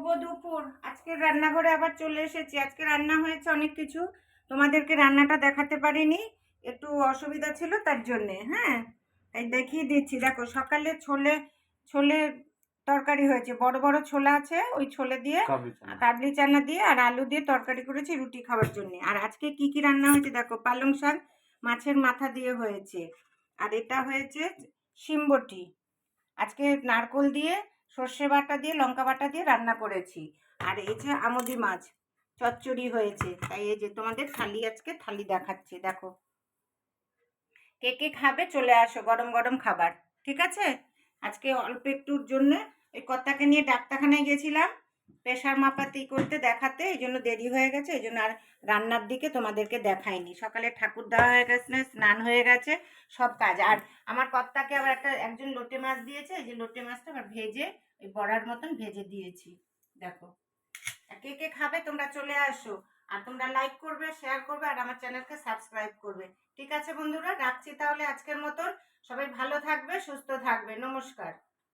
শুভ দুপুর। আজকের রান্নাঘরে আবার চলে এসেছি। আজকে রান্না হয়েছে অনেক কিছু, তোমাদেরকে রান্নাটা দেখাতে পারিনি, একটু অসুবিধা ছিল তার জন্যে। হ্যাঁ, তাই দেখিয়ে দিচ্ছি। দেখো, সকালে ছোলে ছোলে তরকারি হয়েছে, বড় বড় ছোলা আছে, ওই ছোলে দিয়ে কাবলি চানা দিয়ে আর আলু দিয়ে তরকারি করেছি রুটি খাওয়ার জন্য। আর আজকে কি কি রান্না হয়েছে দেখো, পালং শাক মাছের মাথা দিয়ে হয়েছে, আর এটা হয়েছে শিমবটি। আজকে নারকোল দিয়ে সর্ষে বাটা দিয়ে লঙ্কা বাটা দিয়ে রান্না করেছি। আর এই যে আমুদি মাছ চচ্চড়ি হয়েছে। তাই এই যে তোমাদের থালি, আজকে থালি দেখাচ্ছি। দেখো, কে কে খাবে চলে আসো, গরম গরম খাবার। ঠিক আছে? আজকে অল্প একটুর জন্য ওই কর্তাকে নিয়ে ডাক্তারখানায় গেছিলাম প্রেশার মাপাতি করতে, দেখাতে, এই জন্য দেরি হয়ে গেছে। এই জন্য আর রান্নার দিকে তোমাদেরকে দেখাইনি। সকালে ঠাকুর দেওয়া হয়ে গেছে, স্নান হয়ে গেছে, সব কাজ। আর আমার কর্তাকে আবার একজন লোটে মাছ দিয়েছে, এই যে লোটে মাছটা আবার ভেজে ওই বড়ার মতন ভেজে দিয়েছি। দেখো, কে কে খাবে তোমরা চলে আসো। আর তোমরা লাইক করবে, শেয়ার করবে, আর আমার চ্যানেলকে সাবস্ক্রাইব করবে। ঠিক আছে বন্ধুরা, রাখছি তাহলে আজকের মতন। সবাই ভালো থাকবে, সুস্থ থাকবে। নমস্কার।